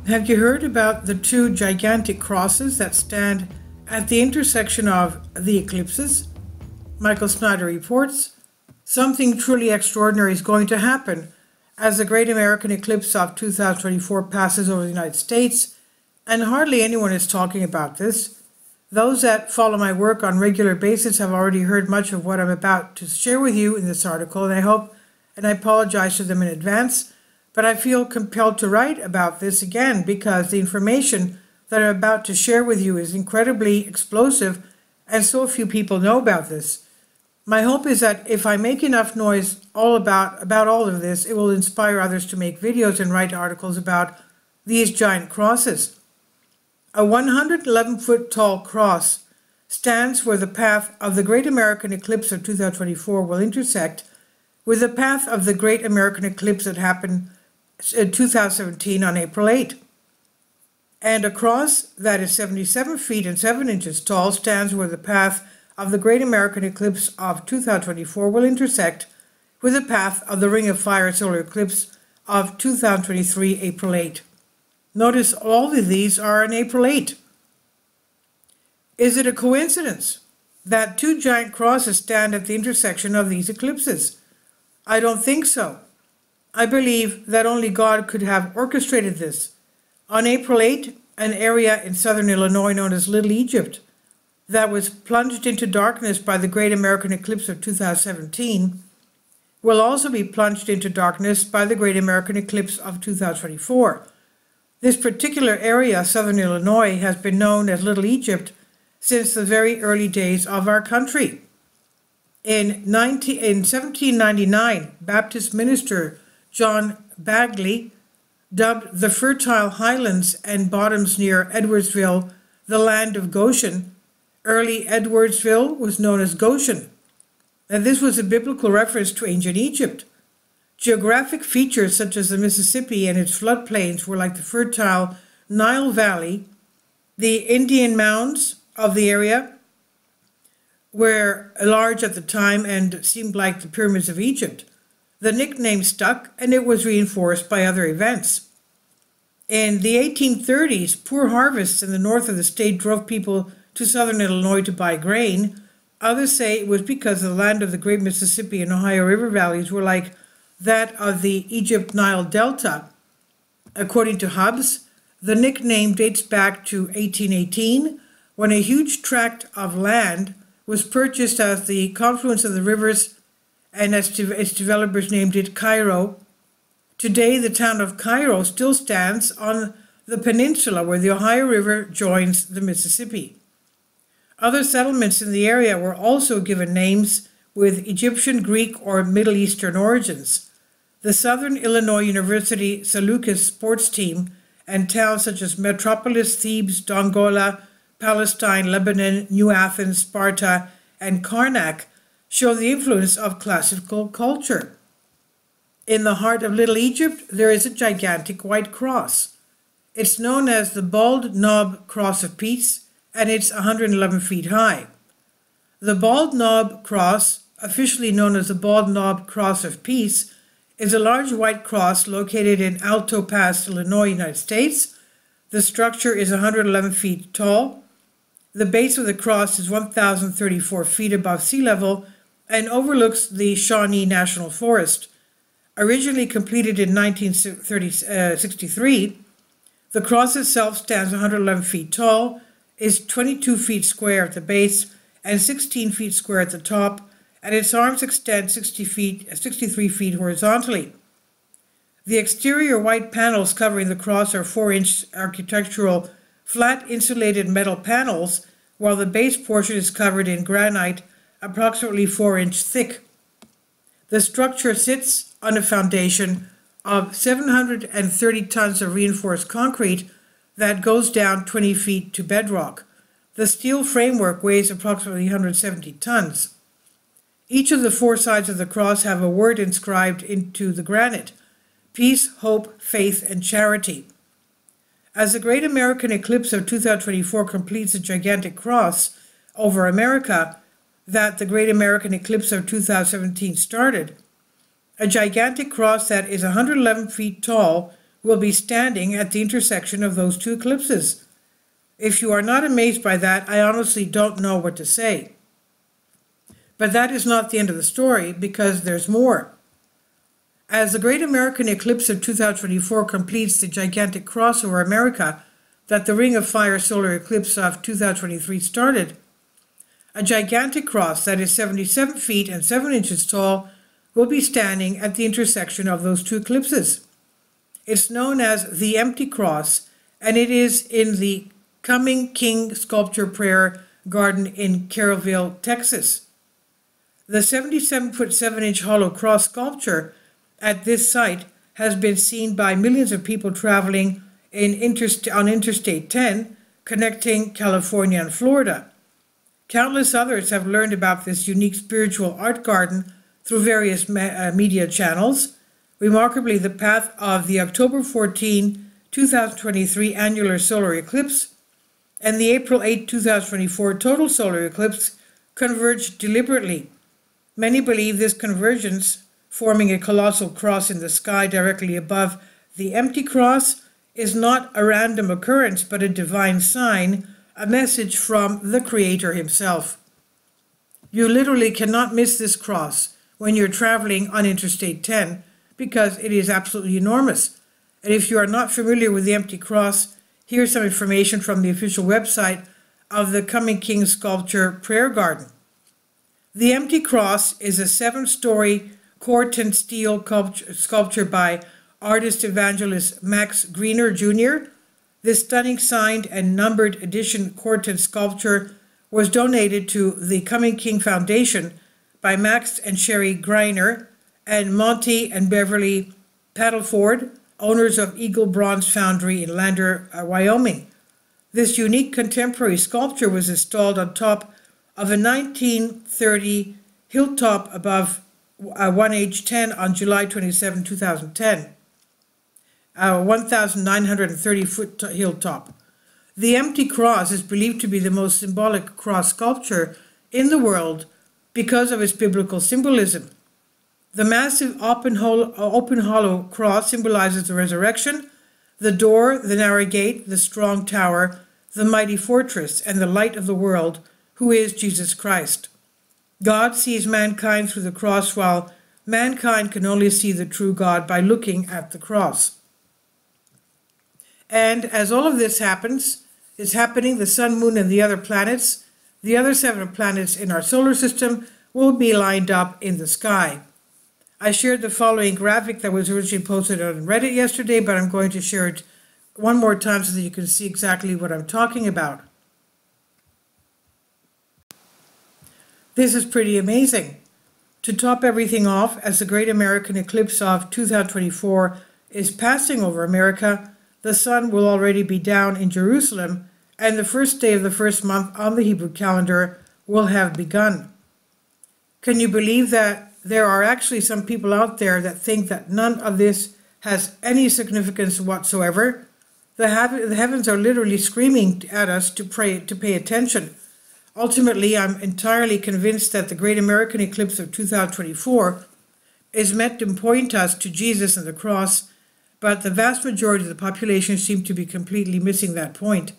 Have you heard about the two gigantic crosses that stand at the intersection of the eclipses? Michael Snyder reports, something truly extraordinary is going to happen as the Great American Eclipse of 2024 passes over the United States, and hardly anyone is talking about this. Those that follow my work on a regular basis have already heard much of what I'm about to share with you in this article, and I hope and I apologize to them in advance, but I feel compelled to write about this again because the information that I'm about to share with you is incredibly explosive and so few people know about this. My hope is that if I make enough noise about all of this, it will inspire others to make videos and write articles about these giant crosses. A 111-foot tall cross stands where the path of the Great American Eclipse of 2024 will intersect with the path of the Great American Eclipse that happened in 2017 on April 8. And a cross that is 77 feet and 7 inches tall stands where the path of the Great American Eclipse of 2024 will intersect with the path of the Ring of Fire solar eclipse of 2023 April 8. Notice all of these are on April 8. Is it a coincidence that two giant crosses stand at the intersection of these eclipses? I don't think so. I believe that only God could have orchestrated this. On April 8, an area in southern Illinois known as Little Egypt that was plunged into darkness by the Great American Eclipse of 2017 will also be plunged into darkness by the Great American Eclipse of 2024. This particular area, southern Illinois, has been known as Little Egypt since the very early days of our country. In 1799, Baptist minister John Bagley dubbed the fertile highlands and bottoms near Edwardsville the land of Goshen. Early Edwardsville was known as Goshen, and this was a biblical reference to ancient Egypt. Geographic features such as the Mississippi and its floodplains were like the fertile Nile Valley. The Indian mounds of the area were large at the time and seemed like the pyramids of Egypt. The nickname stuck, and it was reinforced by other events. In the 1830s, poor harvests in the north of the state drove people to southern Illinois to buy grain. Others say it was because the land of the great Mississippi and Ohio River valleys were like that of the Egypt-Nile Delta. According to Hubbs, the nickname dates back to 1818, when a huge tract of land was purchased as the confluence of the rivers, and its developers named it Cairo. Today, the town of Cairo still stands on the peninsula where the Ohio River joins the Mississippi. Other settlements in the area were also given names with Egyptian, Greek, or Middle Eastern origins. The Southern Illinois University Seleucus sports team and towns such as Metropolis, Thebes, Dongola, Palestine, Lebanon, New Athens, Sparta, and Karnak show the influence of classical culture. In the heart of Little Egypt, there is a gigantic white cross. It's known as the Bald Knob Cross of Peace, and it's 111 feet high. The Bald Knob Cross, officially known as the Bald Knob Cross of Peace, is a large white cross located in Alto Pass, Illinois, United States. The structure is 111 feet tall. The base of the cross is 1,034 feet above sea level and overlooks the Shawnee National Forest. Originally completed in 1963, the cross itself stands 111 feet tall, is 22 feet square at the base and 16 feet square at the top, and its arms extend 63 feet horizontally. The exterior white panels covering the cross are 4-inch architectural flat insulated metal panels, while the base portion is covered in granite approximately 4-inch thick. The structure sits on a foundation of 730 tons of reinforced concrete that goes down 20 feet to bedrock. The steel framework weighs approximately 170 tons. Each of the 4 sides of the cross have a word inscribed into the granite: peace, hope, faith, and charity. As the Great American Eclipse of 2024 completes a gigantic cross over America that the Great American Eclipse of 2017 started, a gigantic cross that is 111 feet tall will be standing at the intersection of those two eclipses. If you are not amazed by that, I honestly don't know what to say. But that is not the end of the story, because there's more. As the Great American Eclipse of 2024 completes the gigantic cross over America that the Ring of Fire solar eclipse of 2023 started, a gigantic cross that is 77 feet and 7 inches tall will be standing at the intersection of those two eclipses. It's known as the Empty Cross, and it is in the Coming King Sculpture Prayer Garden in Carrollville, Texas. The 77-foot 7-inch hollow cross sculpture at this site has been seen by millions of people traveling on Interstate 10, connecting California and Florida. Countless others have learned about this unique spiritual art garden through various media channels. Remarkably, the path of the October 14, 2023 annular solar eclipse and the April 8, 2024 total solar eclipse converged deliberately. Many believe this convergence, forming a colossal cross in the sky directly above the empty cross, is not a random occurrence but a divine sign, a message from the Creator himself. You literally cannot miss this cross when you're traveling on Interstate 10 because it is absolutely enormous. And if you are not familiar with the empty cross, here's some information from the official website of the Coming King Sculpture Prayer Garden. The empty cross is a 7-story Corten steel sculpture by artist evangelist Max Greener Jr. This stunning signed and numbered edition Corten sculpture was donated to the Coming King Foundation by Max and Sherry Griner and Monty and Beverly Paddleford, owners of Eagle Bronze Foundry in Lander, Wyoming. This unique contemporary sculpture was installed on top of a 1930 hilltop above 1H10 on July 27, 2010. A 1,930-foot hilltop. The empty cross is believed to be the most symbolic cross sculpture in the world because of its biblical symbolism. The massive open hollow cross symbolizes the resurrection, the door, the narrow gate, the strong tower, the mighty fortress, and the light of the world, who is Jesus Christ. God sees mankind through the cross, while mankind can only see the true God by looking at the cross. And as all of this is happening, the sun, moon, and the other planets, the other 7 planets in our solar system, will be lined up in the sky. I shared the following graphic that was originally posted on Reddit yesterday, but I'm going to share it one more time so that you can see exactly what I'm talking about. This is pretty amazing. To top everything off, as the Great American Eclipse of 2024 is passing over America, the sun will already be down in Jerusalem, and the first day of the first month on the Hebrew calendar will have begun. Can you believe that there are actually some people out there that think that none of this has any significance whatsoever? The heavens are literally screaming at us to pay attention. Ultimately, I'm entirely convinced that the Great American Eclipse of 2024 is meant to point us to Jesus and the cross, but the vast majority of the population seem to be completely missing that point.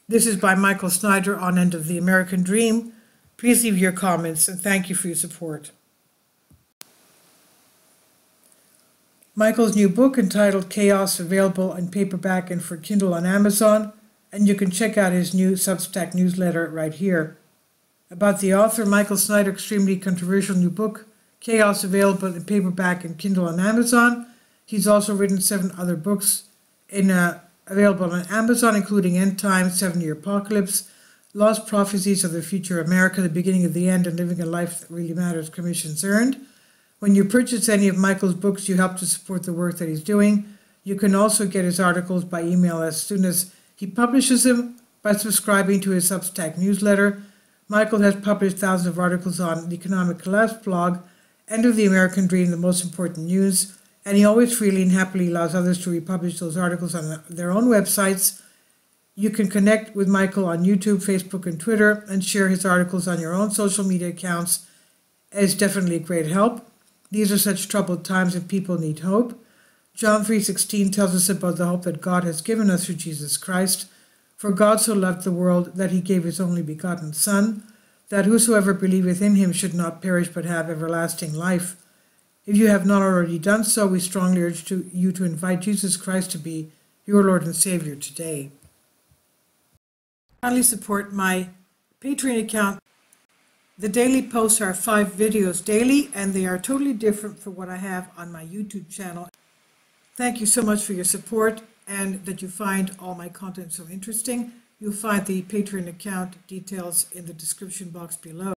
This is by Michael Snyder on End of the American Dream. Please leave your comments, and thank you for your support. Michael's new book entitled Chaos, available in paperback and for Kindle on Amazon, and you can check out his new Substack newsletter right here. About the author, Michael Snyder, extremely controversial new book, Chaos, available in paperback and Kindle on Amazon. He's also written 7 other books available on Amazon, including End Times, 7-Year Apocalypse, Lost Prophecies of the Future America, The Beginning of the End, and Living a Life That Really Matters, Commissions Earned. When you purchase any of Michael's books, you help to support the work that he's doing. You can also get his articles by email as soon as he publishes them by subscribing to his Substack newsletter. Michael has published thousands of articles on the Economic Collapse blog, End of the American Dream, The Most Important News, and he always freely and happily allows others to republish those articles on their own websites. You can connect with Michael on YouTube, Facebook, and Twitter, and share his articles on your own social media accounts. It's definitely a great help. These are such troubled times and people need hope. John 3:16 tells us about the hope that God has given us through Jesus Christ. For God so loved the world that he gave his only begotten Son, that whosoever believeth in him should not perish but have everlasting life. If you have not already done so, we strongly urge you to invite Jesus Christ to be your Lord and Savior today. Kindly support my Patreon account. The daily posts are 5 videos daily, and they are totally different from what I have on my YouTube channel. Thank you so much for your support and that you find all my content so interesting. You'll find the Patreon account details in the description box below.